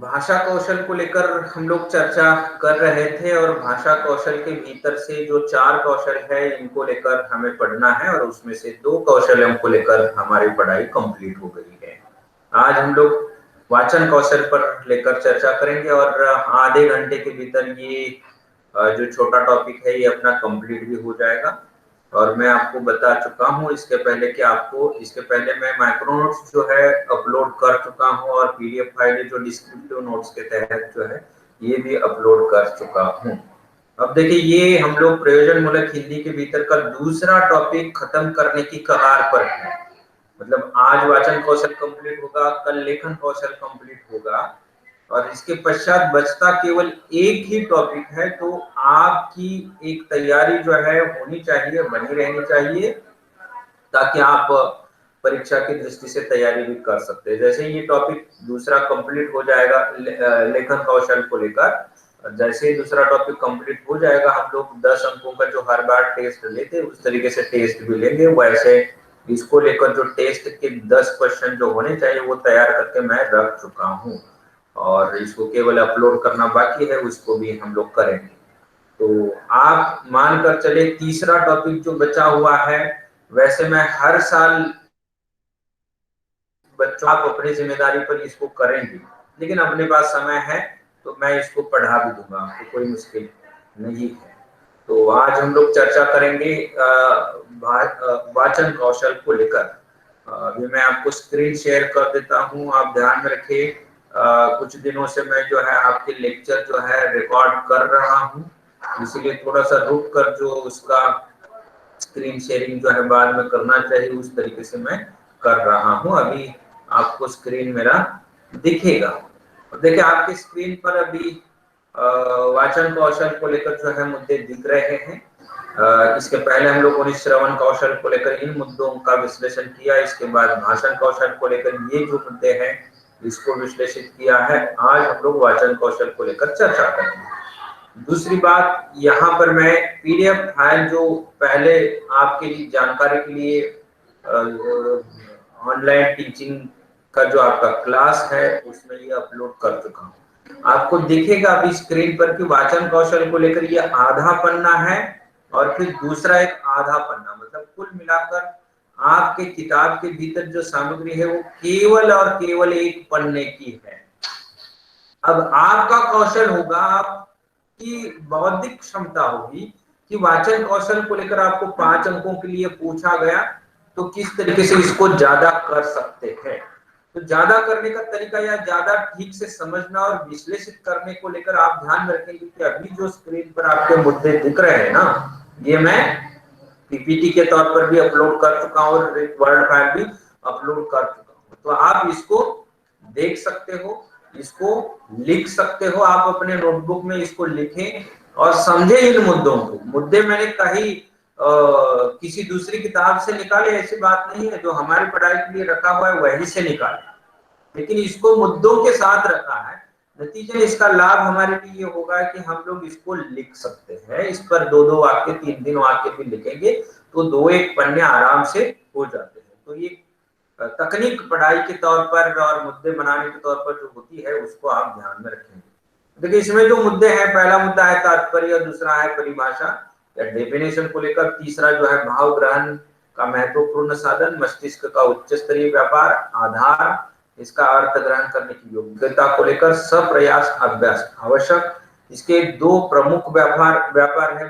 भाषा कौशल को लेकर हम लोग चर्चा कर रहे थे और भाषा कौशल के भीतर से जो 4 कौशल है इनको लेकर हमें पढ़ना है और उसमें से 2 कौशलों को लेकर हमारी पढ़ाई कंप्लीट हो गई है। आज हम लोग वाचन कौशल पर लेकर चर्चा करेंगे और आधे घंटे के भीतर ये जो छोटा टॉपिक है ये अपना कंप्लीट भी हो जाएगा। और मैं आपको बता चुका हूँ इसके पहले कि आपको इसके पहले मैं माइक्रो नोट्स जो है अपलोड कर चुका हूँ और पीडीएफ फाइल जो डिस्क्रिप्टिव नोट्स के तहत जो है ये भी अपलोड कर चुका हूँ। अब देखिए ये हम लोग प्रयोजन मूलक हिंदी के भीतर का दूसरा टॉपिक खत्म करने की कगार पर है। मतलब आज वाचन कौशल कंप्लीट होगा, कल लेखन कौशल कंप्लीट होगा और इसके पश्चात बचता केवल एक ही टॉपिक है। तो आपकी एक तैयारी जो है होनी चाहिए, बनी रहनी चाहिए, ताकि आप परीक्षा की दृष्टि से तैयारी भी कर सकते हैं। जैसे ये टॉपिक दूसरा कंप्लीट हो जाएगा लेखन कौशल को लेकर, जैसे ही दूसरा टॉपिक कंप्लीट हो जाएगा हम लोग 10 अंकों का जो हर बार टेस्ट लेते हैं उस तरीके से टेस्ट भी लेंगे। वैसे इसको लेकर जो टेस्ट के 10 क्वेश्चन जो होने चाहिए वो तैयार करके मैं रख चुका हूँ और इसको केवल अपलोड करना बाकी है, उसको भी हम लोग करेंगे। तो आप मानकर चले तीसरा टॉपिक जो बचा हुआ है, वैसे मैं हर साल बच्चों आप अपनी जिम्मेदारी पर इसको करेंगे, लेकिन अपने पास समय है तो मैं इसको पढ़ा भी दूंगा, आपको कोई मुश्किल नहीं है। तो आज हम लोग चर्चा करेंगे वाचन कौशल को लेकर। अभी मैं आपको स्क्रीन शेयर कर देता हूं, आप ध्यान में रखिए। कुछ दिनों से मैं जो है आपके लेक्चर जो है रिकॉर्ड कर रहा हूं, इसलिए थोड़ा सा रुक कर जो उसका स्क्रीन शेयरिंग जो है बाद में करना चाहिए उस तरीके से मैं कर रहा हूं। अभी आपको स्क्रीन मेरा दिखेगा और देखिए आपकी स्क्रीन पर अभी वाचन कौशल को लेकर जो है मुद्दे दिख रहे हैं। इसके पहले हम लोगों ने श्रवण कौशल को लेकर इन मुद्दों का विश्लेषण किया, इसके बाद भाषण कौशल को लेकर ये जो मुद्दे हैं इसको विश्लेषित किया है। आज हम लोग वाचन कौशल को लेकर चर्चा करेंगे। दूसरी बात, यहाँ पर मैं पीडीएफ फाइल जो पहले आपके लिए जानकारी के लिए ऑनलाइन टीचिंग का जो आपका क्लास है उसमें ये अपलोड कर चुका हूँ। आपको दिखेगा अभी स्क्रीन पर कि वाचन कौशल को लेकर ये आधा पन्ना है और फिर दूसरा एक आधा पन्ना, मतलब कुल मिलाकर आपके किताब के भीतर जो सामग्री है वो केवल और केवल एक पन्ने की है। अब आपका कौशल होगा, आपकी बौद्धिक क्षमता होगी कि वाचन कौशल को लेकर आपको 5 अंकों के लिए पूछा गया तो किस तरीके से इसको ज्यादा कर सकते हैं। तो ज्यादा करने का तरीका या ज्यादा ठीक से समझना और विश्लेषित करने को लेकर आप ध्यान में रखेंगे कि अभी जो स्क्रीन पर आपके मुद्दे दिख रहे हैं ना, ये मैं पीपीटी के तौर पर भी अपलोड कर चुका हूँ और वर्ड फाइल भी अपलोड कर चुका हूँ। तो आप इसको देख सकते हो, इसको लिख सकते हो, आप अपने नोटबुक में इसको लिखें और समझे इन मुद्दों को। मुद्दे मैंने कहीं किसी दूसरी किताब से निकाले ऐसी बात नहीं है, जो हमारी पढ़ाई के लिए रखा हुआ है वही से निकाले, लेकिन इसको मुद्दों के साथ रखा है। नतीजे इसका लाभ हमारे लिए ये होगा कि हम लोग इसको लिख सकते हैं, इस पर 2-2 वाक्य 3-3 वाक्य भी लिखेंगे तो 2-1 पन्ने आराम से हो जाते हैं। तो ये तकनीक पढ़ाई के तौर पर और मुद्दे बनाने के तौर पर जो होती है उसको आप ध्यान में रखेंगे। देखिए इसमें जो मुद्दे हैं, पहला मुद्दा है तात्पर्य, दूसरा है परिभाषा या डेफिनेशन को लेकर, तीसरा जो है भाव ग्रहण का महत्वपूर्ण साधन, मस्तिष्क का उच्च स्तरीय व्यापार, आधार, इसका अर्थ ग्रहण करने की योग्यता को लेकर सप्रयास अभ्यास आवश्यक। इसके 2 प्रमुख व्यापार है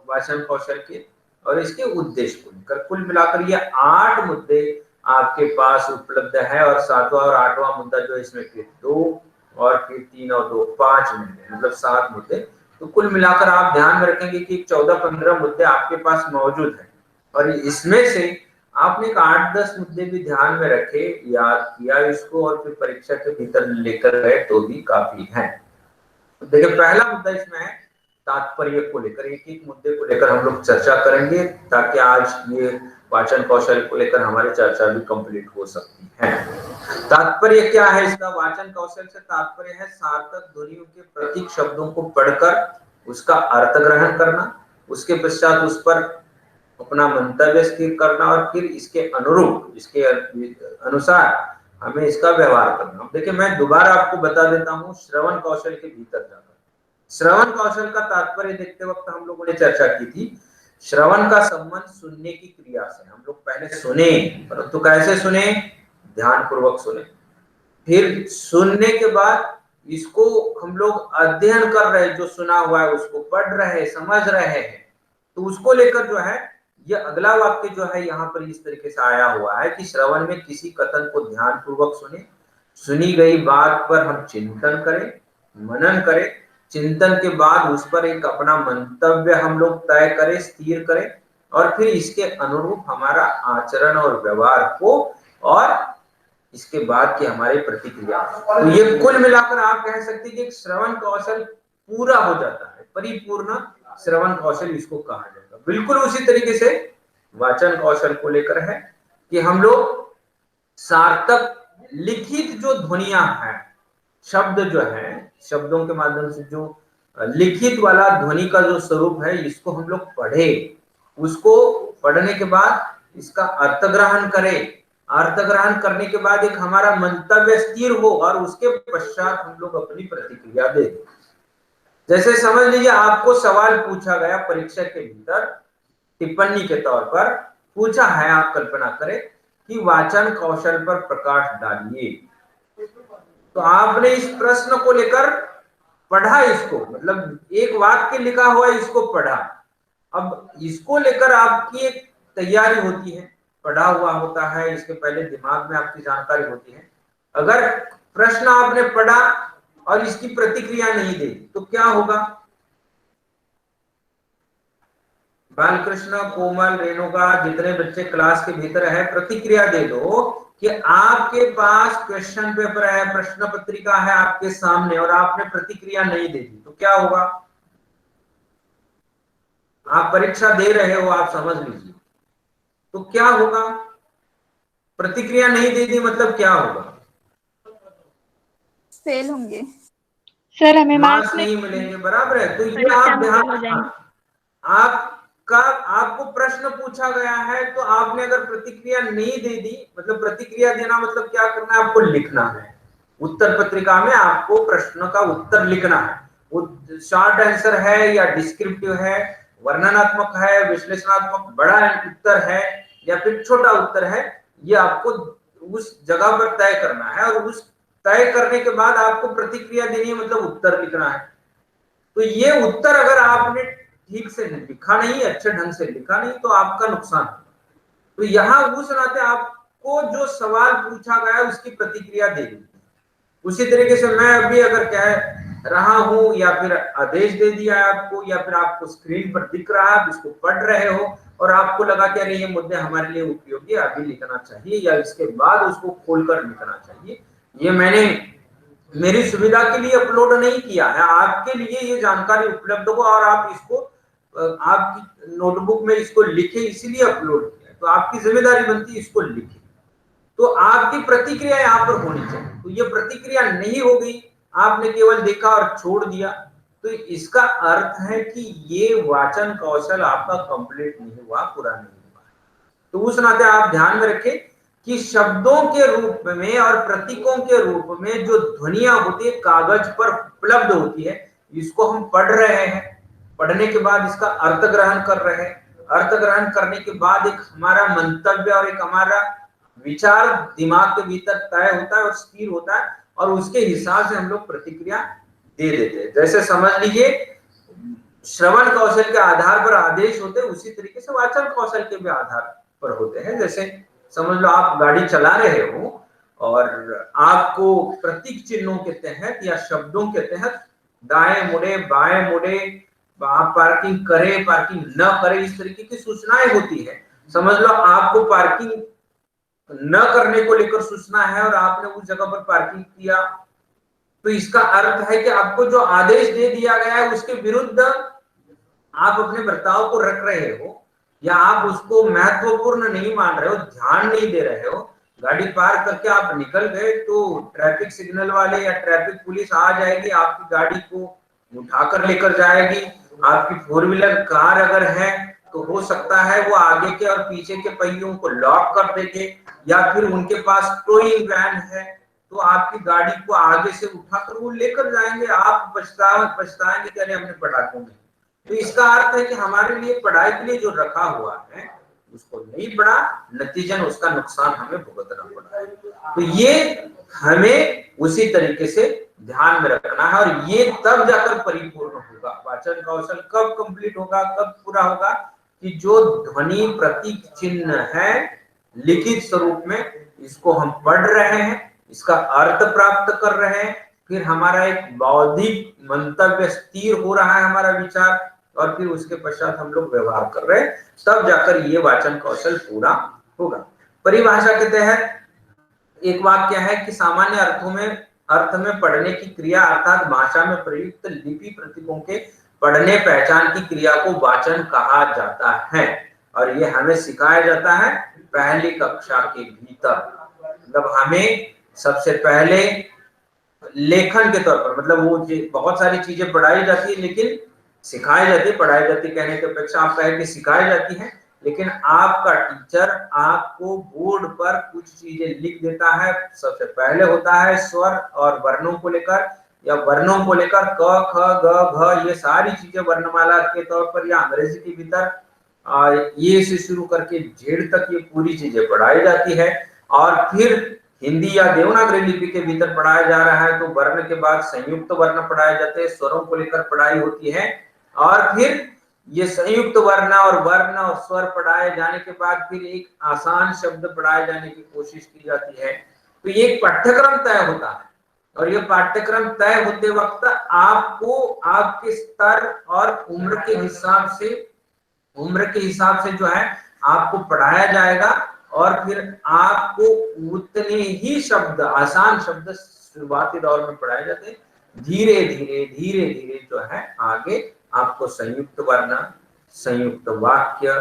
वाचन कौशल के और इसके उद्देश्य को लेकर। कुल मिलाकर ये 8 मुद्दे आपके पास उपलब्ध है और 7वां और 8वां मुद्दा जो इसमें फिर 2 और फिर 3 और 2 5 मुद्दे, मतलब 7 मुद्दे। तो कुल मिलाकर आप ध्यान में रखेंगे कि 14-15 मुद्दे आपके पास मौजूद है और इसमें से आपने 8-10 मुद्दे भी ध्यान में रखे, याद किया इसको और फिर परीक्षा के भीतर लेकर गए तो भी काफी है। तो देखिए पहला मुद्दा इसमें है तात्पर्य को लेकर, एक-एक मुद्दे को लेकर हम लोग चर्चा करेंगे ताकि आज ये वाचन कौशल को लेकर हमारी चर्चा भी कंप्लीट हो सकती है। तात्पर्य क्या है इसका? वाचन कौशल से तात्पर्य है सार्थक ध्वनियों के प्रतीक शब्दों को पढ़कर उसका अर्थ ग्रहण करना, उसके पश्चात उस पर अपना मंतव्य स्थिर करना और फिर इसके अनुरूप, इसके अनुसार हमें इसका व्यवहार करना। देखिए मैं दोबारा आपको बता देता हूँ श्रवण कौशल के भीतर जाकर। श्रवण कौशल का तात्पर्य देखते वक्त हम लोगों ने चर्चा की थी, श्रवण का संबंध सुनने की क्रिया से। हम लोग पहले सुने, परंतु कैसे सुने? ध्यान पूर्वक सुने। फिर सुनने के बाद इसको हम लोग अध्ययन कर रहे, जो सुना हुआ है उसको पढ़ रहे, समझ रहे हैं, तो उसको लेकर जो है ये अगला वाक्य जो है यहाँ पर इस तरीके से आया हुआ है कि श्रवण में किसी कथन को ध्यान पूर्वक सुने, सुनी गई बात पर हम चिंतन करें, मनन करें, चिंतन के बाद उस पर एक अपना मंतव्य हम लोग तय करें, स्थिर करें, और फिर इसके अनुरूप हमारा आचरण और व्यवहार हो, और इसके बाद की हमारी प्रतिक्रिया। तो ये कुल मिलाकर आप कह सकते हैं कि श्रवण कौशल पूरा हो जाता है, परिपूर्ण श्रवण कौशल इसको कहा जाएगा। बिल्कुल उसी तरीके से वाचन कौशल को लेकर है कि हम लोग सार्थक लिखित जो ध्वनियां हैं, शब्द जो है, शब्दों के माध्यम से जो लिखित वाला ध्वनि का जो स्वरूप है, इसको हम लोग पढ़े, उसको पढ़ने के बाद इसका अर्थ ग्रहण करें, अर्थ ग्रहण करने के बाद एक हमारा मंतव्य स्थिर हो, और उसके पश्चात हम लोग अपनी प्रतिक्रिया दे। जैसे समझ लीजिए आपको सवाल पूछा गया परीक्षा के भीतर, टिप्पणी के तौर पर पूछा है, आप कल्पना करें कि वाचन कौशल पर प्रकाश डालिए, तो आपने इस प्रश्न को लेकर पढ़ा, इसको मतलब एक वाक्य लिखा हुआ है, इसको पढ़ा। अब इसको लेकर आपकी एक तैयारी होती है, पढ़ा हुआ होता है, इसके पहले दिमाग में आपकी जानकारी होती है। अगर प्रश्न आपने पढ़ा और इसकी प्रतिक्रिया नहीं दी तो क्या होगा? बालकृष्ण, कोमल, रेणुका, जितने बच्चे क्लास के भीतर है, प्रतिक्रिया दे दो कि आपके पास क्वेश्चन पेपर है, प्रश्न पत्रिका है आपके सामने, और आपने प्रतिक्रिया नहीं दे दी तो क्या होगा? आप परीक्षा दे रहे हो, आप समझ लीजिए, तो क्या होगा? प्रतिक्रिया नहीं दे दी मतलब क्या होगा? फेल होंगे सर, हमें मार्क्स नहीं मिलेंगे, बराबर है। तो ये आप ध्यान, आपका आपको प्रश्न पूछा गया है, तो आपने अगर प्रतिक्रिया नहीं दे दी, मतलब प्रतिक्रिया देना मतलब क्या करना है? आपको लिखना है, उत्तर पत्रिका में आपको प्रश्न का उत्तर लिखना है। वो शॉर्ट आंसर है या डिस्क्रिप्टिव है, वर्णनात्मक है, विश्लेषणात्मक, बड़ा उत्तर है या फिर छोटा उत्तर है, ये आपको उस जगह पर तय करना है, और उस तय करने के बाद आपको प्रतिक्रिया देनी है, मतलब उत्तर लिखना है। तो ये उत्तर अगर आपने ठीक से लिखा नहीं, अच्छे ढंग से लिखा नहीं, तो आपका नुकसान है। तो यहाँ उस नाते आपको जो सवाल पूछा गया उसकी प्रतिक्रिया देनी। उसी तरीके से मैं अभी अगर कह रहा हूं, या फिर आदेश दे दिया है आपको, या फिर आपको स्क्रीन पर दिख रहा है, आप इसको पढ़ रहे हो और आपको लगा कि अरे ये मुद्दे हमारे लिए उपयोगी, अभी लिखना चाहिए या इसके बाद उसको खोलकर लिखना चाहिए, ये मैंने मेरी सुविधा के लिए अपलोड नहीं किया है, आपके लिए ये जानकारी उपलब्ध हो और आप इसको आपकी नोटबुक में इसको लिखे, इसीलिए अपलोड किया। तो आपकी जिम्मेदारी बनती है इसको लिखे, तो आपकी प्रतिक्रिया यहाँ पर होनी चाहिए। तो ये प्रतिक्रिया नहीं हो गई, आपने केवल देखा और छोड़ दिया, तो इसका अर्थ है कि ये वाचन कौशल आपका कंप्लीट नहीं हुआ, पूरा नहीं हुआ। तो उस नाते आप ध्यान में रखें कि शब्दों के रूप में और प्रतीकों के रूप में जो ध्वनियां होती है, कागज पर उपलब्ध होती है, इसको हम पढ़ रहे हैं, पढ़ने के बाद इसका अर्थ ग्रहण कर रहे हैं, अर्थ ग्रहण करने के बाद एक हमारा मंतव्य और एक हमारा विचार दिमाग के भीतर तय होता है और स्थिर होता है, और उसके हिसाब से हम लोग प्रतिक्रिया दे देते हैं। जैसे समझ लीजिए श्रवण कौशल के आधार पर आदेश होते हैं, उसी तरीके से वाचन कौशल के भी आधार पर होते हैं। जैसे समझ लो आप गाड़ी चला रहे हो और आपको प्रतीक चिन्हों के तहत या शब्दों के तहत दाएं मुड़े, बाएं मुड़े, आप पार्किंग करें, पार्किंग न करें, इस तरीके की सूचनाएं होती है। समझ लो आपको पार्किंग न करने को लेकर सूचना है और आपने उस जगह पर पार्किंग किया, तो इसका अर्थ है कि आपको जो आदेश दे दिया गया है उसके विरुद्ध आप अपने बर्ताव को रख रहे हो, या आप उसको महत्वपूर्ण नहीं मान रहे हो, ध्यान नहीं दे रहे हो, गाड़ी पार्क करके आप निकल गए, तो ट्रैफिक सिग्नल वाले या ट्रैफिक पुलिस आ जाएगी, आपकी गाड़ी को उठाकर लेकर जाएगी। आपकी फोर व्हीलर कार अगर है तो हो सकता है वो आगे के और पीछे के पहियों को लॉक कर देंगे, या फिर उनके पास टोइंग वैन है, तो आपकी गाड़ी को आगे से उठाकर वो लेकर जाएंगे, आप पछताएंगे कि अरे हमने पटाखों में। तो इसका अर्थ है कि हमारे लिए पढ़ाई के लिए जो रखा हुआ है उसको नहीं पढ़ा, नतीजन उसका नुकसान हमें भुगतना पड़ा है। तो ये हमें उसी तरीके से ध्यान में रखना है, और ये तब जाकर परिपूर्ण होगा। वाचन कौशल कब कंप्लीट होगा, कब पूरा होगा, कि जो ध्वनि प्रतीक चिन्ह है लिखित स्वरूप में, इसको हम पढ़ रहे हैं, इसका अर्थ प्राप्त कर रहे हैं, फिर हमारा एक बौद्धिक मंतव्य स्थिर हो रहा है, हमारा विचार, और फिर उसके पश्चात हम लोग व्यवहार कर रहे हैं, तब जाकर ये वाचन कौशल पूरा होगा। परिभाषा के तहत एक वाक्य है कि सामान्य अर्थ में पढ़ने की क्रिया अर्थात भाषा में प्रयुक्त लिपि प्रतीकों के पढ़ने पहचान की क्रिया को वाचन कहा जाता है, और ये हमें सिखाया जाता है पहली कक्षा के भीतर। मतलब हमें सबसे पहले लेखन के तौर पर, मतलब वो बहुत सारी चीजें पढ़ाई जाती है लेकिन सिखाई जाती है, पढ़ाई जाती कहने की अपेक्षा आप कहें कि सिखाई जाती है, लेकिन आपका टीचर आपको बोर्ड पर कुछ चीजें लिख देता है। सबसे पहले होता है स्वर और वर्णों को लेकर, या वर्णों को लेकर क ख ग घ, ये सारी चीजें वर्णमाला के तौर पर, या अंग्रेजी के भीतर ये से शुरू करके जेड तक ये पूरी चीजें पढ़ाई जाती है। और फिर हिंदी या देवनागरी लिपि के भीतर पढ़ाया जा रहा है तो वर्ण के बाद संयुक्त वर्ण पढ़ाए जाते हैं, स्वरों को लेकर पढ़ाई होती है, और फिर ये संयुक्त वर्ण और स्वर पढ़ाए जाने के बाद फिर एक आसान शब्द पढ़ाए जाने की कोशिश की जाती है। तो ये एक पाठ्यक्रम तय होता है, और ये पाठ्यक्रम तय होते वक्त आपको आपके स्तर और उम्र के हिसाब से जो है आपको पढ़ाया जाएगा, और फिर आपको उतने ही शब्द, आसान शब्द शुरुआती दौर में पढ़ाए जाते हैं। धीरे धीरे जो है आगे आपको संयुक्त वर्ण, संयुक्त वाक्य,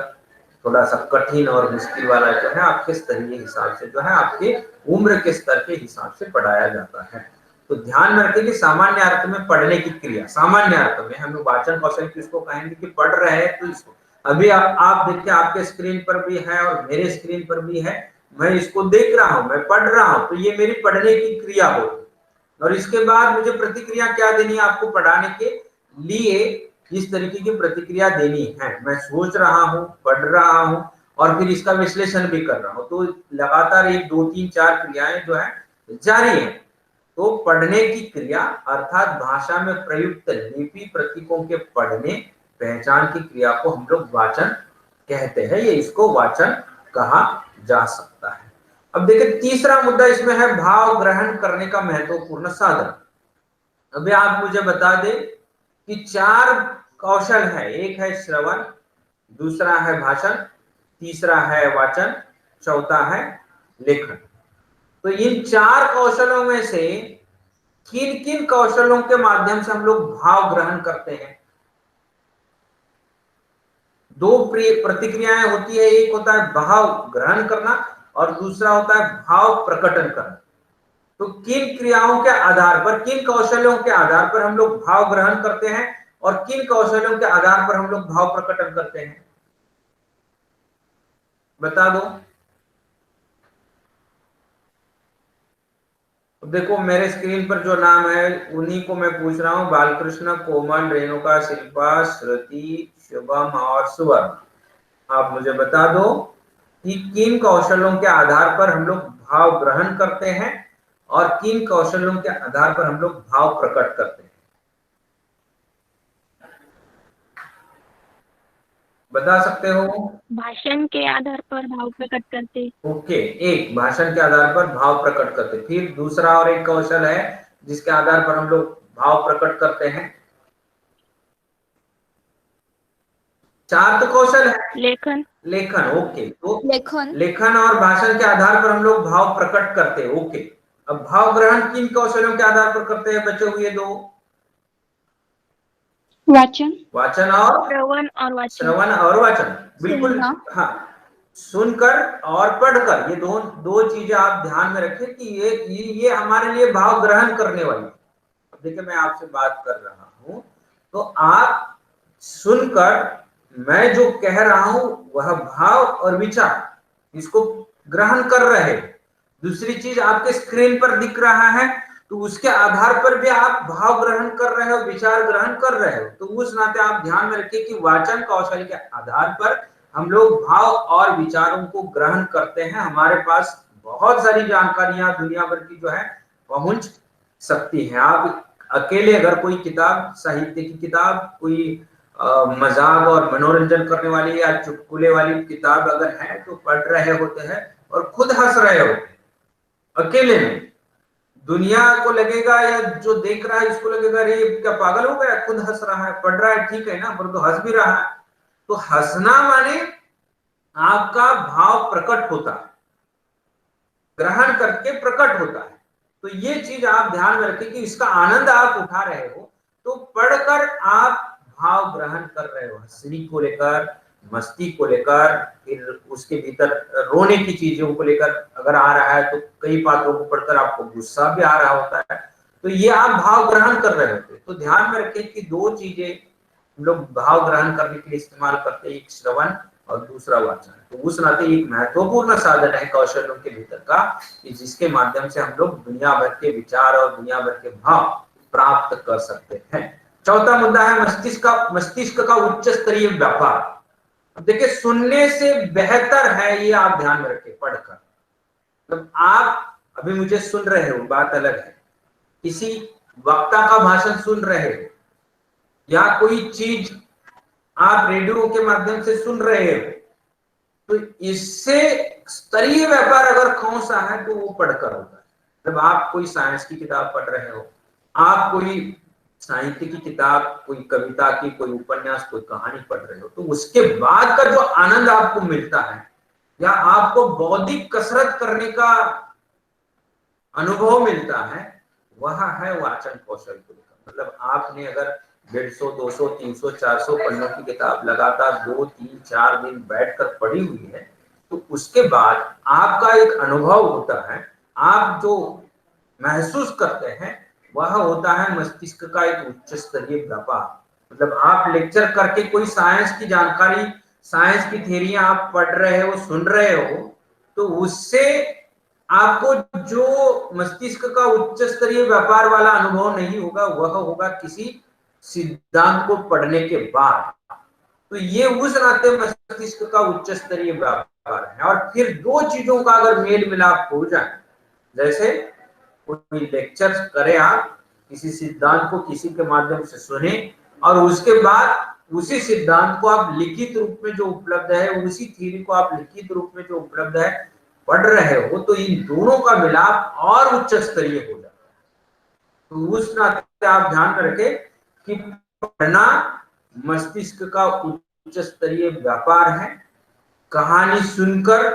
थोड़ा सा कठिन और मुश्किल वाला जो है आपके स्तरीय हिसाब से जो है आपके उम्र के स्तर के हिसाब से पढ़ाया जाता है। तो ध्यान में रखें कि सामान्य अर्थ में पढ़ने की क्रिया, सामान्य अर्थ में हम वाचन कौशल किसको कहेंगे कि पढ़ रहे हैं, तो इसको अभी आप देखिए, आपके स्क्रीन पर भी है और मेरे स्क्रीन पर भी है, मैं इसको देख रहा हूं, मैं पढ़ रहा हूं, तो ये मेरी पढ़ने की क्रिया होगी। और इसके बाद मुझे प्रतिक्रिया क्या देनी है, आपको पढ़ाने के लिए इस तरीके की प्रतिक्रिया देनी है। मैं सोच रहा हूं, पढ़ रहा हूं, और फिर इसका विश्लेषण भी कर रहा हूं, तो लगातार 1 2 3 4 क्रियाएं जो है जारी है। तो पढ़ने की क्रिया अर्थात भाषा में प्रयुक्त लिपि प्रतीकों के पढ़ने पहचान की क्रिया को हम लोग वाचन कहते हैं, ये इसको वाचन कहा जा सकता है। अब देखिए तीसरा मुद्दा इसमें है भाव ग्रहण करने का महत्वपूर्ण साधन। अभी आप मुझे बता दें कि 4 कौशल है, एक है श्रवण, दूसरा है भाषण, तीसरा है वाचन, चौथा है लेखन। तो इन 4 कौशलों में से किन किन कौशलों के माध्यम से हम लोग भाव ग्रहण करते हैं? 2 प्रतिक्रियाएं होती है, एक होता है भाव ग्रहण करना और दूसरा होता है भाव प्रकटन करना। तो किन क्रियाओं के आधार पर, किन कौशलों के आधार पर हम लोग भाव ग्रहण करते हैं और किन कौशलों के आधार पर हम लोग भाव प्रकटन करते हैं, बता दो। देखो मेरे स्क्रीन पर जो नाम है उन्हीं को मैं पूछ रहा हूं, बालकृष्ण, कोमल, रेणुका, शिल्पा, श्रुति, शुभम और सुवर्ण। आप मुझे बता दो कि किन कौशलों के आधार पर हम लोग भाव ग्रहण करते हैं और किन कौशलों के आधार पर हम लोग भाव प्रकट करते हैं, बता सकते हो? भाषण के आधार पर भाव प्रकट करते। ओके, एक भाषण के आधार पर भाव प्रकट करते, फिर दूसरा और एक कौशल है जिसके आधार पर हम लोग भाव प्रकट करते हैं। 4 तो कौशल है। लेखन। लेखन, ओके। तो लेखन और भाषण के आधार पर हम लोग भाव प्रकट करते हैं, ओके। अब भाव ग्रहण किन कौशलों के आधार पर करते हैं बचे हुए 2? वाचन और श्रवण और वाचन, बिल्कुल। हाँ, सुनकर और पढ़कर, ये दो चीजें आप ध्यान में रखें कि ये हमारे लिए भाव ग्रहण करने वाली। अब देखिए मैं आपसे बात कर रहा हूं तो आप सुनकर मैं जो कह रहा हूं वह भाव और विचार, इसको ग्रहण कर रहे हो। दूसरी चीज आपके स्क्रीन पर दिख रहा है, तो उसके आधार पर भी आप भाव ग्रहण कर रहे हो, विचार ग्रहण कर रहे हो। तो उस नाते आप ध्यान में रखिए कि वाचन कौशल के आधार पर हम लोग भाव और विचारों को ग्रहण करते हैं। हमारे पास बहुत सारी जानकारियां दुनिया भर की जो है पहुंच सकती है। आप अकेले अगर कोई किताब, साहित्य की किताब, कोई मजाक और मनोरंजन करने वाली या चुटकुले वाली किताब अगर है तो पढ़ रहे होते हैं और खुद हंस रहे होते हैं अकेले में। दुनिया को लगेगा या जो देख रहा है इसको लगेगा अरे क्या पागल हो गया, खुद हंस रहा है, पढ़ रहा है ठीक है ना, पर तो हंस भी रहा है। तो हंसना माने आपका भाव प्रकट होता है, ग्रहण करके प्रकट होता है। तो ये चीज आप ध्यान में रखें कि इसका आनंद आप उठा रहे हो, तो पढ़कर आप भाव ग्रहण कर रहे हो, हंसनी को लेकर, मस्ती को लेकर, फिर उसके भीतर रोने की चीजों को लेकर अगर आ रहा है तो कई पात्रों को पढ़कर आपको गुस्सा भी आ रहा होता है, तो ये आप भाव ग्रहण कर रहे होते। तो ध्यान में रखें कि दो चीजें हम लोग भाव ग्रहण करने के लिए इस्तेमाल करते हैं, एक श्रवण और दूसरा वाचन। तो उस नाते एक महत्वपूर्ण साधन है कौशलों के भीतर का, कि जिसके माध्यम से हम लोग दुनिया भर के विचार और दुनिया भर के भाव प्राप्त कर सकते हैं। चौथा मुद्दा है मस्तिष्क का उच्च स्तरीय व्यापार। अब देखिए, सुनने से बेहतर है, ये आप ध्यान में रखें पढ़कर। मतलब आप अभी मुझे सुन रहे हो, बात अलग है, किसी वक्ता का भाषण सुन रहे हो या कोई चीज आप रेडियो के माध्यम से सुन रहे हो, तो इससे स्तरीय व्यापार अगर कौन सा है तो वो पढ़कर होता है। जब आप कोई साइंस की किताब पढ़ रहे हो, आप कोई साहित्य की किताब, कोई कविता की, कोई उपन्यास, कोई कहानी पढ़ रहे हो, तो उसके बाद का जो आनंद आपको मिलता है या आपको बौद्धिक कसरत करने का अनुभव मिलता है, वह है वाचन कौशल को लेकर। मतलब आपने अगर 150, 200, 300, 400 पन्नों की किताब लगातार 2, 3, 4 दिन बैठकर पढ़ी हुई है, तो उसके बाद आपका एक अनुभव होता है, आप जो महसूस करते हैं वह होता है मस्तिष्क का एक उच्च स्तरीय व्यापार। मतलब आप लेक्चर करके कोई साइंस की जानकारी, साइंस की थ्योरियां आप पढ़ रहे हो, सुन रहे हो, तो उससे आपको जो मस्तिष्क का उच्च स्तरीय व्यापार वाला अनुभव नहीं होगा, वह होगा किसी सिद्धांत को पढ़ने के बाद। तो ये उस नाते मस्तिष्क का उच्च स्तरीय व्यापार है। और फिर दो चीजों का अगर मेल मिलाप हो जाए, जैसे कोई लेक्चर करे, आप किसी सिद्धांत को किसी के माध्यम से सुने और उसके बाद उसी सिद्धांत को आप लिखित रूप में जो उपलब्ध है, उसी थ्योरी को आप लिखित रूप में जो उपलब्ध है पढ़ रहे हो, तो इन दोनों का मिलाप और उच्च स्तरीय हो जाता है। तो उस नाते आप ध्यान में रखें कि पढ़ना मस्तिष्क का उच्च स्तरीय व्यापार है। कहानी सुनकर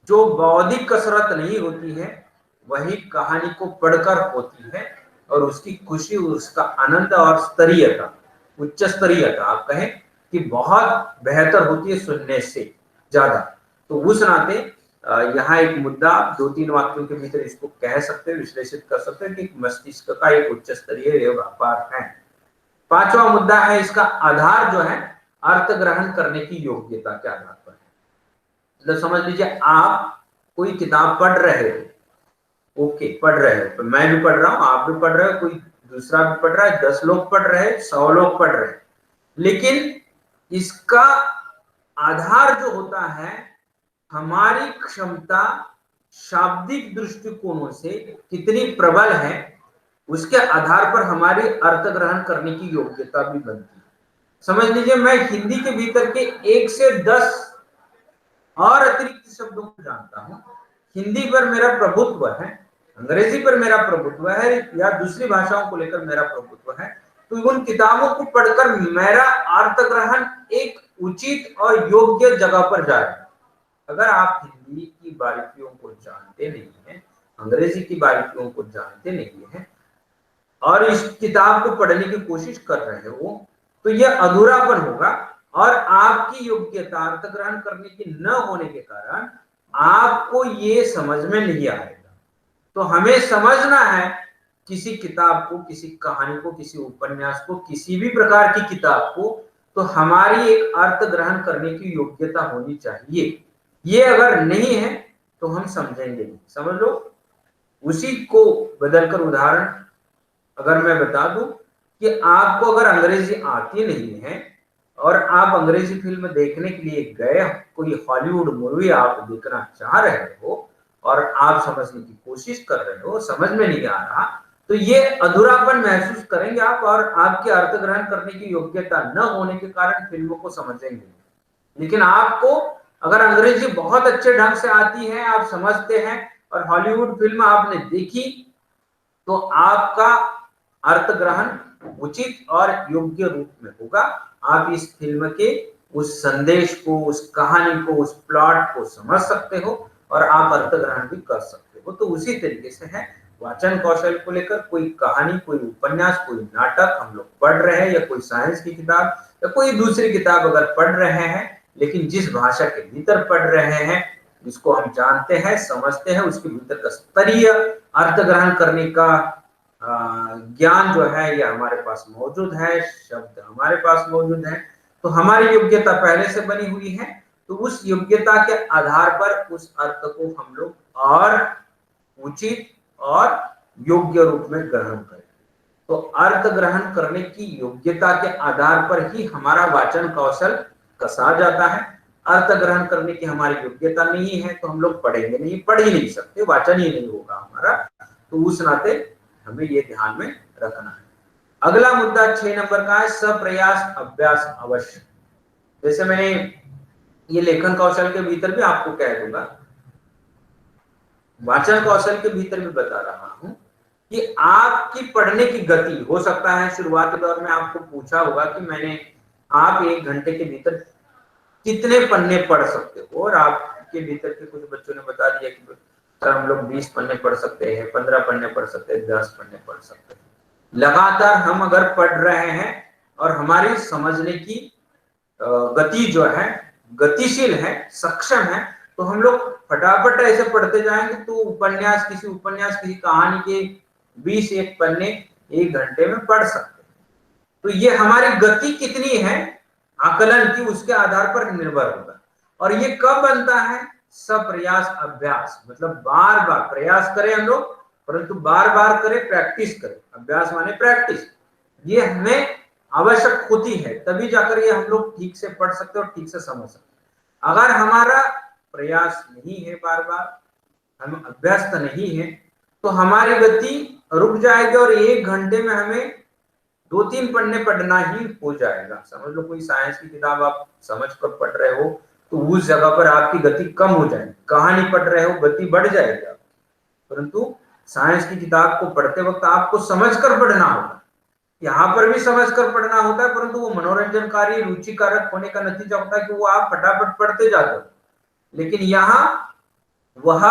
जो बौद्धिक कसरत नहीं होती है, वही कहानी को पढ़कर होती है, और उसकी खुशी, उसका आनंद और स्तरीयता, उच्च स्तरीयता आप कहें कि बहुत बेहतर होती है सुनने से ज्यादा। तो उस नाते यहाँ एक मुद्दा 2-3 वाक्यों के भीतर इसको कह सकते हैं, विश्लेषित कर सकते हैं कि मस्तिष्क का एक उच्च स्तरीय व्यापार है। पांचवा मुद्दा है, इसका आधार जो है अर्थ ग्रहण करने की योग्यता के आधार पर है। मतलब समझ लीजिए आप कोई किताब पढ़ रहे हो, ओके, पढ़ रहे हो, तो मैं भी पढ़ रहा हूं, आप भी पढ़ रहे हो, कोई दूसरा भी पढ़ रहा है, 10 लोग पढ़ रहे हैं, 100 लोग पढ़ रहे हैं, लेकिन इसका आधार जो होता है हमारी क्षमता शाब्दिक दृष्टिकोणों से कितनी प्रबल है, उसके आधार पर हमारी अर्थ ग्रहण करने की योग्यता भी बनती है। समझ लीजिए मैं हिंदी के भीतर के 1 से 10 और अतिरिक्त शब्दों को जानता हूं, हिंदी पर मेरा प्रभुत्व है, अंग्रेजी पर मेरा प्रभुत्व है, या दूसरी भाषाओं को लेकर मेरा प्रभुत्व है, तो उन किताबों को पढ़कर मेरा अर्थ ग्रहण एक उचित और योग्य जगह पर जाए। अगर आप हिंदी की बारीकियों को जानते नहीं हैं, अंग्रेजी की बारीकियों को जानते नहीं हैं और इस किताब को पढ़ने की कोशिश कर रहे हो, तो यह अधूरापन होगा और आपकी योग्यता अर्थ ग्रहण करने की न होने के कारण आपको ये समझ में नहीं आएगा। तो हमें समझना है किसी किताब को, किसी कहानी को, किसी उपन्यास को, किसी भी प्रकार की किताब को, तो हमारी एक अर्थ ग्रहण करने की योग्यता होनी चाहिए। ये अगर नहीं है तो हम समझेंगे नहीं। समझ लो, उसी को बदलकर उदाहरण अगर मैं बता दूं कि आपको अगर अंग्रेजी आती नहीं है और आप अंग्रेजी फिल्म देखने के लिए गए, कोई हॉलीवुड मूवी आप देखना चाह रहे हो और आप समझने की कोशिश कर रहे हो, समझ में नहीं आ रहा, तो ये अधूरापन महसूस करेंगे आप और आपके अर्थ ग्रहण करने की योग्यता न होने के कारण फिल्मों को समझेंगे। लेकिन आपको अगर अंग्रेजी बहुत अच्छे ढंग से आती है, आप समझते हैं और हॉलीवुड फिल्म आपने देखी, तो आपका अर्थ ग्रहण उचित और योग्य रूप में होगा। आप इस फिल्म के उस संदेश को, उस कहानी को, उस प्लॉट को समझ सकते हो और आप अर्थ ग्रहण भी कर सकते हो। तो उसी तरीके से है वाचन कौशल को लेकर। कोई कहानी, कोई उपन्यास, कोई नाटक हम लोग पढ़ रहे हैं या कोई साइंस की किताब या कोई दूसरी किताब अगर पढ़ रहे हैं, लेकिन जिस भाषा के भीतर पढ़ रहे हैं, जिसको हम जानते हैं, समझते हैं, उसके भीतर का स्तरीय अर्थ ग्रहण करने का ज्ञान जो है ये हमारे पास मौजूद है, शब्द हमारे पास मौजूद है, तो हमारी योग्यता पहले से बनी हुई है। तो उस योग्यता के आधार पर उस अर्थ को हम लोग और उचित और योग्य रूप में ग्रहण करें। तो अर्थ ग्रहण करने की योग्यता के आधार पर ही हमारा वाचन कौशल कसा जाता है। अर्थ ग्रहण करने की हमारी योग्यता नहीं है तो हम लोग पढ़ेंगे नहीं, पढ़ ही नहीं सकते, वाचन ही नहीं होगा हमारा। तो उस नाते हमें ये ध्यान में रखना है। अगला मुद्दा 6 नंबर का है सप्रयास अभ्यास अवश्य। जैसे मैंने ये लेखन कौशल के भीतर भी आपको कह दूंगा, वाचन कौशल के भीतर भी बता रहा हूं कि आपकी पढ़ने की गति हो सकता है शुरुआत के दौर में आपको पूछा होगा कि आप 1 घंटे के भीतर कितने पन्ने पढ़ सकते हो, और आपके भीतर के कुछ बच्चों ने बता दिया कि सर हम लोग 20 पन्ने पढ़ सकते हैं, 15 पन्ने पढ़ सकते हैं, 10 पन्ने पढ़ सकते हैं। लगातार हम अगर पढ़ रहे हैं और हमारी समझने की गति जो है गतिशील है, सक्षम है, तो हम लोग फटाफट ऐसे पढ़ते जाएंगे तो उपन्यास, किसी कहानी के 20 पन्ने 1 घंटे में पढ़ सकते हैं। तो ये हमारी गति कितनी है आकलन की, उसके आधार पर निर्भर होगा। और ये कब बनता है? सप्रयास अभ्यास, मतलब बार बार प्रयास करें हम लोग, परंतु बार बार करें, प्रैक्टिस करें। अभ्यास माने प्रैक्टिस, ये हमें आवश्यक होती है, तभी जाकर ये हम लोग ठीक से पढ़ सकते और ठीक से समझ सकते। अगर हमारा प्रयास नहीं है, बार बार हम अभ्यस्त नहीं है, तो हमारी गति रुक जाएगी और 1 घंटे में हमें 2-3 पन्ने पढ़ना ही हो जाएगा। समझ लो कोई साइंस की किताब आप समझ कर पढ़ रहे हो तो उस जगह पर आपकी गति कम हो जाएगी। कहानी पढ़ रहे हो गति बढ़ जाएगी, परंतु साइंस की किताब को पढ़ते वक्त आपको समझकर पढ़ना होगा। यहाँ पर भी समझकर पढ़ना होता है, परंतु वो मनोरंजनकारी, रुचिकारक होने का नतीजा होता है कि वो आप फटाफट पढ़ते जाते हो। लेकिन यहाँ वह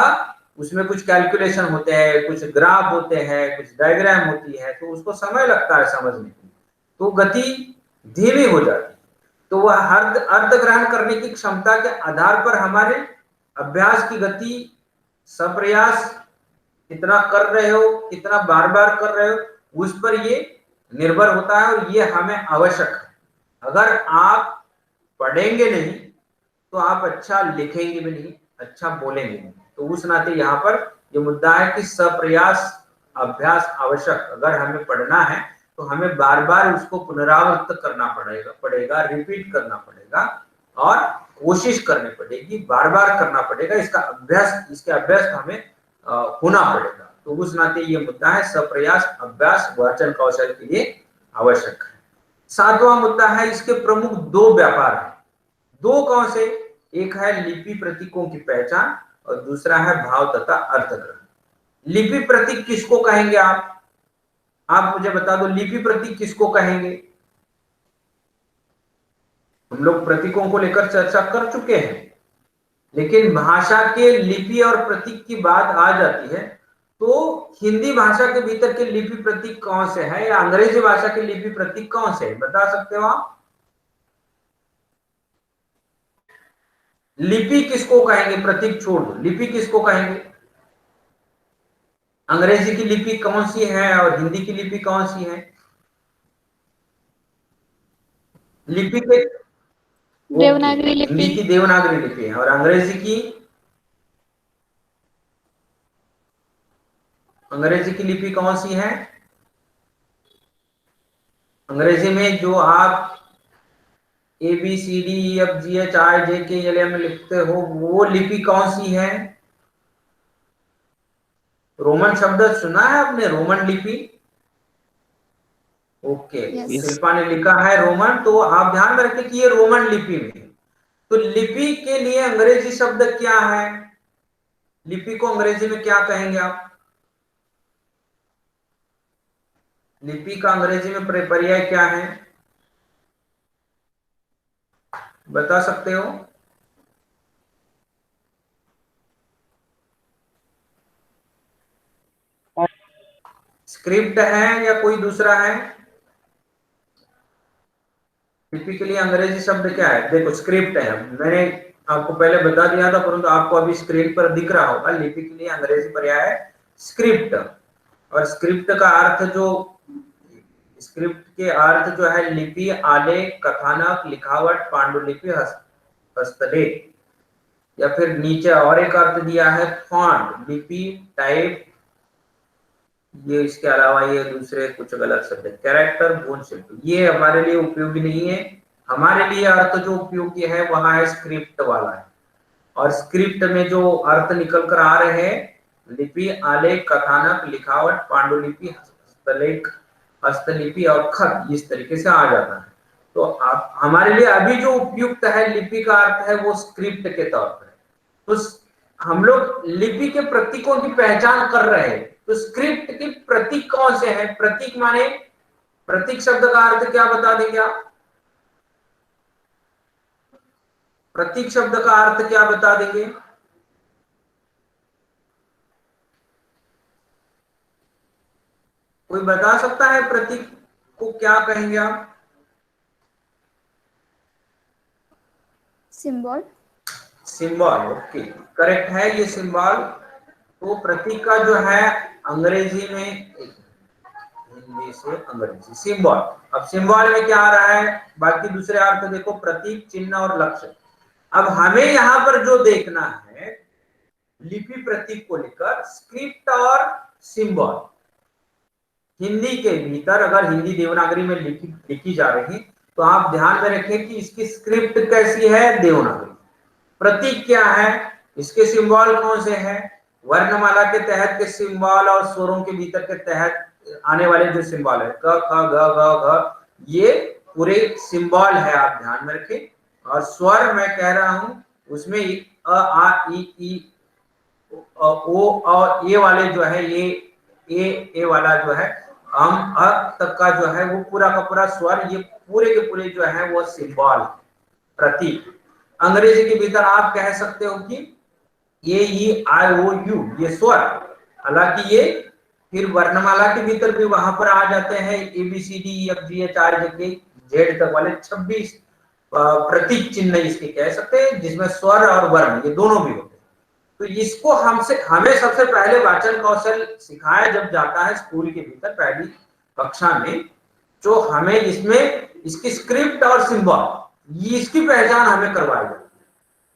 उसमें कुछ कैलकुलेशन होते हैं, कुछ ग्राफ होते हैं, कुछ डायग्राम होती है, तो उसको समय लगता है समझने के लिए, तो गति धीमी हो जाती है। तो वह अर्थ ग्रहण करने की क्षमता के आधार पर हमारे अभ्यास की गति, सप्रयास कितना कर रहे हो, कितना बार बार कर रहे हो, उस पर ये निर्भर होता है और ये हमें आवश्यक है। अगर आप पढ़ेंगे नहीं तो आप अच्छा लिखेंगे भी नहीं, अच्छा बोलेंगे नहीं। तो उस नाते यहाँ पर ये मुद्दा है कि सप्रयास अभ्यास आवश्यक। अगर हमें पढ़ना है तो हमें बार बार उसको पुनरावृत्त करना पड़ेगा, रिपीट करना पड़ेगा और कोशिश करनी पड़ेगी, बार बार करना पड़ेगा। इसके अभ्यास हमें होना पड़ेगा। तो उस नाते ये मुद्दा है सप्रयास अभ्यास वाचन कौशल के लिए आवश्यक है। 7वां मुद्दा है, इसके प्रमुख 2 व्यापार है। 2 कौन से? एक है लिपि प्रतीकों की पहचान और दूसरा है भाव तथा अर्थ ग्रहण। लिपि प्रतीक किसको कहेंगे? आप मुझे बता दो, लिपि प्रतीक किसको कहेंगे? हम लोग प्रतीकों को लेकर चर्चा कर चुके हैं, लेकिन भाषा के लिपि और प्रतीक की बात आ जाती है तो हिंदी भाषा के भीतर के लिपि प्रतीक कौन से है या अंग्रेजी भाषा के लिपि प्रतीक कौन से है, बता सकते हो आप? लिपि किसको कहेंगे? प्रतीक छोड़ दो, लिपि किसको कहेंगे? अंग्रेजी की लिपि कौन सी है और हिंदी की लिपि कौन सी है? लिपि के देवनागरी लिपि। हिंदी की देवनागरी लिपि है और अंग्रेजी की अंग्रेजी की लिपि कौन सी है? अंग्रेजी में जो आप ABCDEFGHIJKLM लिखते हो वो लिपि कौन सी है? रोमन शब्द सुना है आपने, रोमन लिपि? ओके, शिल्पा ने लिखा है रोमन, तो आप ध्यान में रखें कि ये रोमन लिपि में। तो लिपि के लिए अंग्रेजी शब्द क्या है? लिपि को अंग्रेजी में क्या कहेंगे आप? लिपि का अंग्रेजी में पर्याय क्या है, बता सकते हो? स्क्रिप्ट है या कोई दूसरा है? लिपि के लिए अंग्रेजी शब्द क्या है? देखो, स्क्रिप्ट है, मैंने आपको पहले बता दिया था, परंतु आपको अभी स्क्रीन पर दिख रहा होगा। लिपि के लिए अंग्रेजी पर्याय है स्क्रिप्ट। और स्क्रिप्ट का अर्थ स्क्रिप्ट के अर्थ जो है लिपि, आलेख, कथानक, लिखावट, पांडुलिपि, हस्तलेख। या फिर नीचे और एक अर्थ दिया है फॉन्ट, लिपि, टाइप, ये इसके अलावा ये दूसरे कुछ गलत शब्द, कैरेक्टर, बोन शिल्प, ये हमारे लिए उपयोगी नहीं है। हमारे लिए अर्थ जो उपयोगी है वह है स्क्रिप्ट वाला है। और स्क्रिप्ट में जो अर्थ निकल कर आ रहे हैं, लिपि, आलेख, कथानक, लिखावट, पांडुलिपि, हस्तलेख, हस्तलिपि और खत, इस तरीके से आ जाता है। तो आप हमारे लिए अभी जो उपयुक्त है लिपि का अर्थ है वो स्क्रिप्ट के तौर पर। तो हम लोग लिपि के प्रतीकों की पहचान कर रहे हैं, तो स्क्रिप्ट के प्रतीक कौन से हैं? प्रतीक माने, प्रतीक शब्द का अर्थ क्या बता देंगे आप? प्रतीक शब्द का अर्थ क्या बता देंगे? कोई बता सकता है प्रतीक को क्या कहेंगे आप? सिंबल। सिंबल, ओके, करेक्ट है ये सिंबल। तो प्रतीक का जो है अंग्रेजी में, हिंदी से अंग्रेजी, सिंबल। अब सिंबल में क्या आ रहा है, बाकी दूसरे अर्थ देखो, प्रतीक, चिन्ह और लक्ष्य। अब हमें यहाँ पर जो देखना है, लिपि प्रतीक को लेकर स्क्रिप्ट और सिंबल। हिंदी के भीतर अगर हिंदी देवनागरी में लिखी जा रही, तो आप ध्यान में रखें कि इसकी स्क्रिप्ट कैसी है, देवनागरी। प्रतीक क्या है, इसके सिंबल कौन से हैं, वर्णमाला के तहत के सिंबल और स्वरों के भीतर के तहत आने वाले जो सिंबल है, क ख ग घ घ, ये पूरे सिंबल है, आप ध्यान में रखें। और स्वर मैं कह रहा हूं उसमें अ आ ई ओ और ये वाले जो है, ये ए वाला जो है, हम अ तक का जो है वो पूरा का पूरा स्वर, ये पूरे के पूरे जो है वो सिंबल, प्रतीक। अंग्रेजी के भीतर आप कह सकते हो कि ए ई आई ओ यू, ये स्वर, हालांकि ये फिर वर्णमाला के भीतर भी वहां पर आ जाते हैं, ABCDEFGHIJK जेड तक वाले 26 प्रतीक चिन्ह इसके कह सकते हैं, जिसमें स्वर और वर्ण ये दोनों भी होते हैं। तो इसको हमें सबसे पहले वाचन कौशल सिखाया जब जाता है स्कूल के भीतर पहली कक्षा में, जो हमें इसमें इसकी स्क्रिप्ट और सिंबल, इसकी पहचान हमें करवाई जाती है।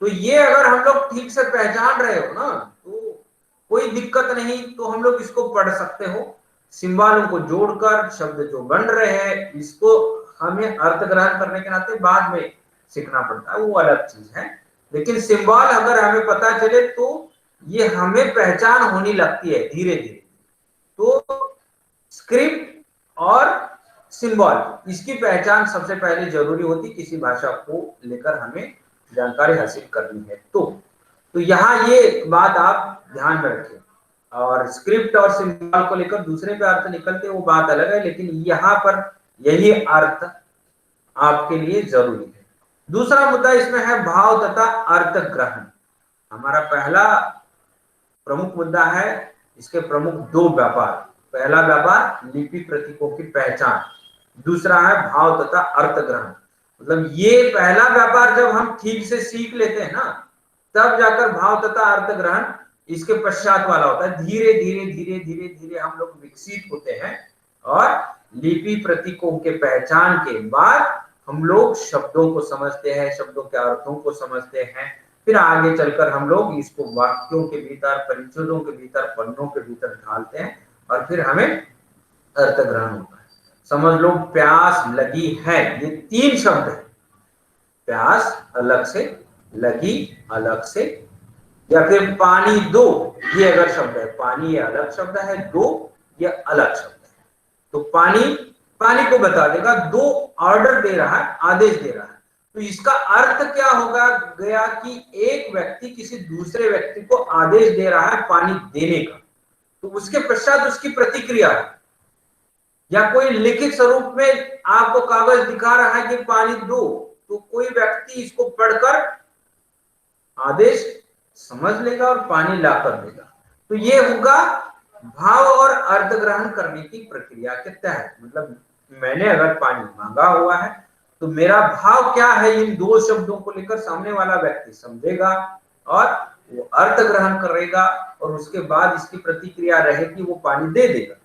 तो ये अगर हम लोग ठीक से पहचान रहे हो ना, तो कोई दिक्कत नहीं, तो हम लोग इसको पढ़ सकते हो। सिंबलों को जोड़कर शब्द जो बन रहे हैं, इसको हमें अर्थ ग्रहण करने के नाते बाद में सीखना पड़ता है, वो अलग चीज है। लेकिन सिंबल अगर हमें पता चले तो ये हमें पहचान होने लगती है धीरे धीरे। तो स्क्रिप्ट और सिंबल, इसकी पहचान सबसे पहले जरूरी होती, किसी भाषा को लेकर हमें जानकारी हासिल करनी है तो यहाँ ये बात आप ध्यान में रखें। और स्क्रिप्ट और सिंबल को लेकर दूसरे पे अर्थ निकलते वो बात अलग है, लेकिन यहाँ पर यही अर्थ आपके लिए जरूरी है। दूसरा मुद्दा इसमें है भाव तथा अर्थ ग्रहण। हमारा पहला प्रमुख मुद्दा है, इसके प्रमुख दो व्यापार। पहला व्यापार लिपि प्रतीकों की पहचान, दूसरा है भाव तथा अर्थ ग्रहण। मतलब ये पहला व्यापार जब हम ठीक से सीख लेते हैं ना, तब जाकर भाव तथा अर्थ ग्रहण इसके पश्चात वाला होता है। धीरे धीरे धीरे धीरे धीरे हम लोग विकसित होते हैं और लिपि प्रतीकों के पहचान के बाद हम लोग शब्दों को समझते हैं, शब्दों के अर्थों को समझते हैं, फिर आगे चलकर हम लोग इसको वाक्यों के भीतर, परिच्छेदों के भीतर, पन्नों के भीतर ढालते हैं और फिर हमें अर्थ ग्रहण होता है। समझ लो, प्यास लगी है, ये 3 शब्द है। प्यास अलग से, लगी अलग से, या फिर पानी दो, ये अगर शब्द है, पानी ये अलग शब्द है, दो ये अलग शब्द है। तो पानी, पानी को बता देगा, दो ऑर्डर दे रहा है, आदेश दे रहा है। तो इसका अर्थ क्या होगा गया कि एक व्यक्ति किसी दूसरे व्यक्ति को आदेश दे रहा है पानी देने का, तो उसके पश्चात उसकी प्रतिक्रिया है। या कोई लिखित स्वरूप में आपको कागज दिखा रहा है कि पानी दो, तो कोई व्यक्ति इसको पढ़कर आदेश समझ लेगा और पानी लाकर देगा। तो ये होगा भाव और अर्थ ग्रहण करने की प्रक्रिया के तहत। मतलब मैंने अगर पानी मांगा हुआ है तो मेरा भाव क्या है, इन 2 शब्दों को लेकर सामने वाला व्यक्ति समझेगा और वो अर्थ ग्रहण करेगा और उसके बाद इसकी प्रतिक्रिया रहेगी, वो पानी दे देगा।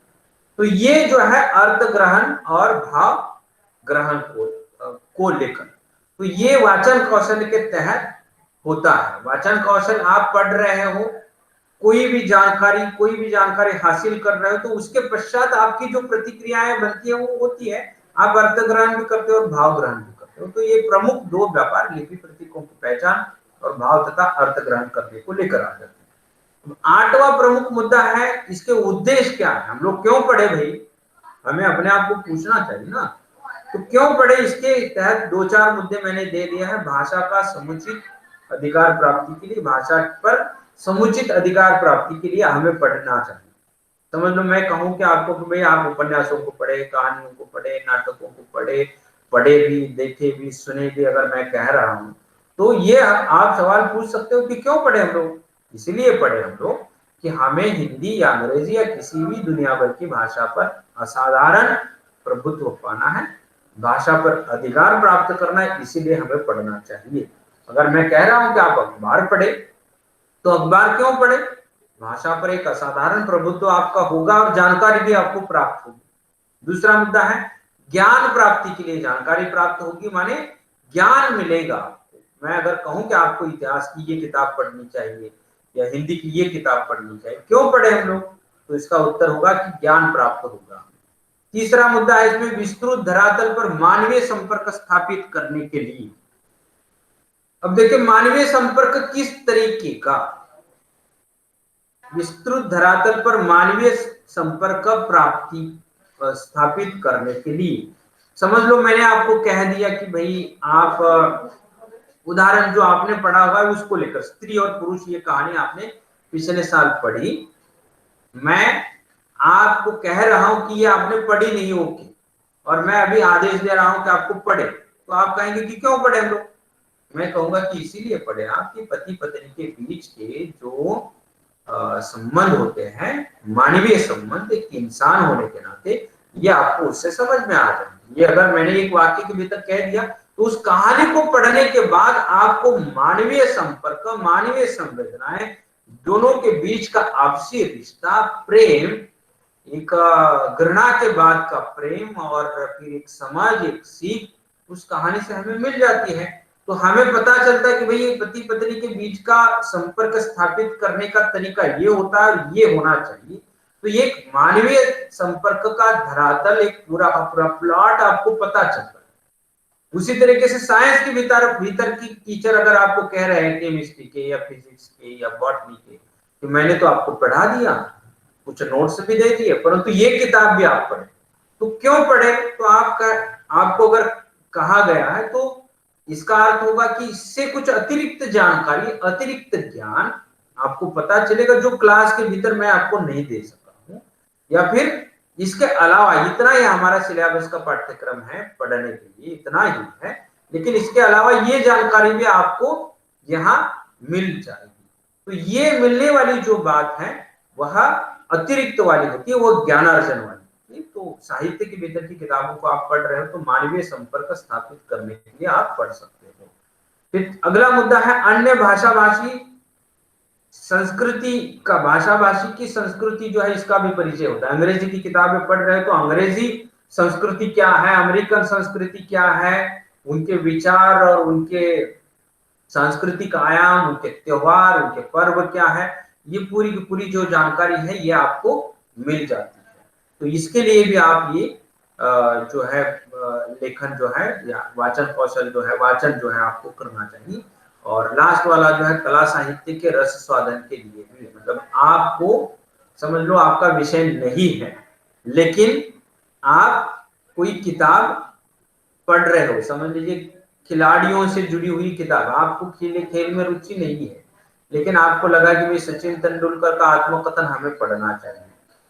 तो ये जो है अर्थ ग्रहण और भाव ग्रहण को लेकर, तो ये वाचन कौशल के तहत होता है। वाचन कौशल आप पढ़ रहे हो, कोई भी जानकारी हासिल कर रहे हो, तो उसके पश्चात आपकी जो प्रतिक्रियाएं बनती है वो होती है, आप अर्थ ग्रहण भी करते हो और भाव ग्रहण भी करते हो। तो ये प्रमुख 2 व्यापार लिपि प्रतीकों की पहचान और भाव तथा अर्थ ग्रहण करने को लेकर आ जाते हैं। 8वां प्रमुख मुद्दा है, इसके उद्देश्य क्या है, हम लोग क्यों पढ़े भाई, हमें अपने आप को पूछना चाहिए ना। तो क्यों पढ़े, इसके तहत 2-4 मुद्दे मैंने दे दिया है। भाषा का समुचित अधिकार प्राप्ति के लिए, भाषा पर समुचित अधिकार प्राप्ति के लिए हमें पढ़ना चाहिए। समझ लो, मैं कहूं कि आपको कि भाई आप उपन्यासों को पढ़े, कहानियों को पढ़े, नाटकों को पढ़े भी, देखे भी, सुने भी, अगर मैं कह रहा हूं तो ये आप सवाल पूछ सकते हो कि क्यों पढ़े हम लोग। इसलिए पढ़े हम लोग कि हमें हिंदी या अंग्रेजी या किसी भी दुनिया भर की भाषा पर असाधारण प्रभुत्व पाना है, भाषा पर अधिकार प्राप्त करना है, इसीलिए हमें पढ़ना चाहिए। अगर मैं कह रहा हूं कि आप अखबार पढ़े, तो अखबार क्यों पढ़े, भाषा पर एक असाधारण प्रभुत्व आपका होगा और जानकारी भी आपको प्राप्त होगी। दूसरा मुद्दा है ज्ञान प्राप्ति के लिए जानकारी प्राप्त होगी, माने ज्ञान मिलेगा आपको। मैं अगर कहूं कि आपको इतिहास की ये किताब पढ़नी चाहिए या हिंदी की ये किताब पढ़नी चाहिए, क्यों पढ़े हम लोग, तो इसका उत्तर होगा कि ज्ञान प्राप्त होगा। तीसरा मुद्दा है इसमें विस्तृत धरातल पर मानवीय संपर्क स्थापित करने के लिए। अब देखिए, मानवीय संपर्क किस तरीके का, विस्तृत धरातल पर मानवीय संपर्क प्राप्ति स्थापित करने के लिए। समझ लो, मैंने आपको कह दिया कि भाई आप उदाहरण जो आपने पढ़ा होगा उसको लेकर, स्त्री और पुरुष, ये कहानी आपने पिछले साल पढ़ी, मैं आपको कह रहा हूं कि ये आपने पढ़ी नहीं होगी और मैं अभी आदेश दे रहा हूं कि आपको पढ़े, तो आप कहेंगे कि क्यों पढ़े हम लोग। मैं कहूंगा कि इसीलिए पढ़े आपके पति पत्नी के बीच के जो संबंध होते हैं, मानवीय संबंध, एक इंसान होने के नाते, ये आपको उससे समझ में आ जाए। ये अगर मैंने एक वाक्य के भीतर कह दिया, तो उस कहानी को पढ़ने के बाद आपको मानवीय संपर्क, मानवीय संवेदनाएं, दोनों के बीच का आपसी रिश्ता, प्रेम, एक घृणा के बाद का प्रेम और फिर एक समाज, एक सीख उस कहानी से हमें मिल जाती है। तो हमें पता चलता है कि भाई पति पत्नी के बीच का संपर्क स्थापित करने का तरीका ये होता है और ये होना चाहिए। तो ये मानवीय संपर्क का धरातल, एक पूरा प्लॉट आपको पता चलता है। उसी तरीके से साइंस के भीतर की टीचर अगर आपको कह रहे हैं केमिस्ट्री के या फिजिक्स के या बॉटनी के, तो मैंने तो आपको पढ़ा दिया, कुछ नोट्स भी दे दिए, परंतु ये किताब भी आप पढ़े, तो क्यों पढ़े, तो आपको अगर कहा गया है तो इसका अर्थ होगा कि इससे कुछ अतिरिक्त जानकारी, अतिरिक्त ज्ञान आपको पता चलेगा जो क्लास के भीतर मैं आपको नहीं दे सका हूं, या फिर इसके अलावा इतना ही हमारा सिलेबस का पाठ्यक्रम है पढ़ने के लिए, इतना ही है, लेकिन इसके अलावा ये जानकारी भी आपको यहाँ मिल जाएगी। तो ये मिलने वाली जो बात है वह अतिरिक्त वाली होती है, वो ज्ञानार्जन वाली। तो साहित्य के भीतर की किताबों को आप पढ़ रहे हो तो मानवीय संपर्क स्थापित करने के लिए आप पढ़ सकते हो। फिर अगला मुद्दा है अन्य भाषा भाषी संस्कृति का, भाषा भाषी की संस्कृति जो है इसका भी परिचय होता है। अंग्रेजी की किताबें पढ़ रहे हो तो अंग्रेजी संस्कृति क्या है, अमेरिकन संस्कृति क्या है, उनके विचार और उनके सांस्कृतिक आयाम, उनके त्योहार, उनके पर्व क्या है, ये पूरी की पूरी जो जानकारी है ये आपको मिल जाती है। तो इसके लिए भी आप ये जो है लेखन जो है या वाचन कौशल जो है, वाचन जो है आपको करना चाहिए। और लास्ट वाला जो है कला साहित्य के रस स्वादन के लिए भी, मतलब आपको समझ लो आपका विषय नहीं है, लेकिन आप कोई किताब पढ़ रहे हो, समझ लीजिए खिलाड़ियों से जुड़ी हुई किताब, आपको खेल में रुचि नहीं है, लेकिन आपको लगा कि भाई सचिन तेंदुलकर का आत्मकथन हमें पढ़ना चाहिए,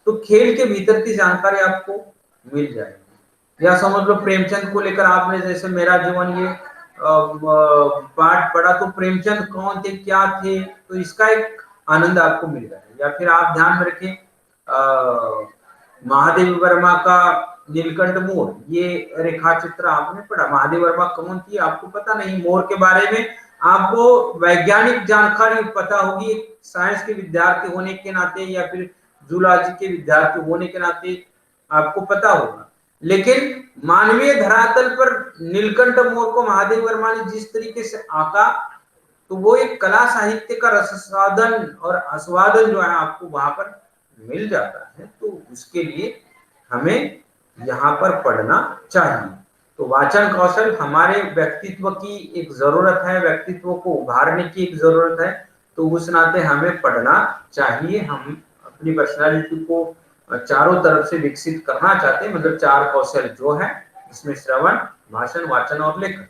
तो खेल के भीतर की जानकारी आपको मिल जाएगी। या समझ लो प्रेमचंद को लेकर आपने, जैसे मेरा जीवन ये पाठ पढ़ा, तो प्रेमचंद कौन थे, क्या थे, तो इसका एक आनंद आपको मिल जाएगा। या फिर आप ध्यान में रखें महादेव वर्मा का नीलकंठ मोर, ये रेखा चित्र आपने पढ़ा, महादेव वर्मा कौन थी आपको पता नहीं, मोर के बारे में आपको वैज्ञानिक जानकारी पता होगी, साइंस के विद्यार्थी होने के नाते या फिर जूलॉजी के विद्यार्थी होने के नाते आपको पता होगा, लेकिन मानवीय धरातल पर नीलकंठ मोर को महादेव वर्मा ने जिस तरीके से आंका, तो वो एक कला साहित्य का रसास्वादन और आस्वादन जो है आपको वहां पर मिल जाता है। तो उसके लिए हमें यहाँ पर पढ़ना चाहिए। तो वाचन कौशल हमारे व्यक्तित्व की एक जरूरत है, व्यक्तित्व को उभारने की एक जरूरत है, तो उस नाते हमें पढ़ना चाहिए। हम अपनी पर्सनालिटी को चारों तरफ से विकसित करना चाहते हैं, मतलब 4 कौशल जो है इसमें श्रवण, भाषण, वाचन और लेखन,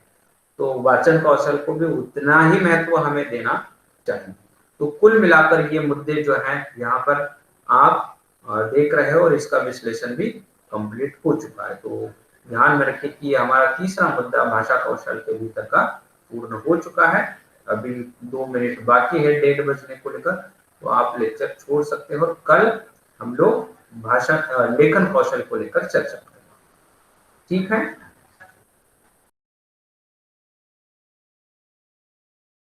तो वाचन कौशल को भी उतना ही महत्व हमें देना चाहिए। तो कुल मिलाकर ये मुद्दे जो हैं यहाँ पर आप देख रहे हो और इसका विश्लेषण भी कंप्लीट हो चुका है। तो ध्यान में रखें कि हमारा तीसरा मुद्दा भाषा कौशल के भीतर का पूर्ण हो चुका है। अभी 2 मिनट बाकी है 1:30 बजने को लेकर, तो आप लेक्चर छोड़ सकते हो और कल हम लोग भाषा लेखन कौशल को लेकर चर्चा करेंगे। ठीक है।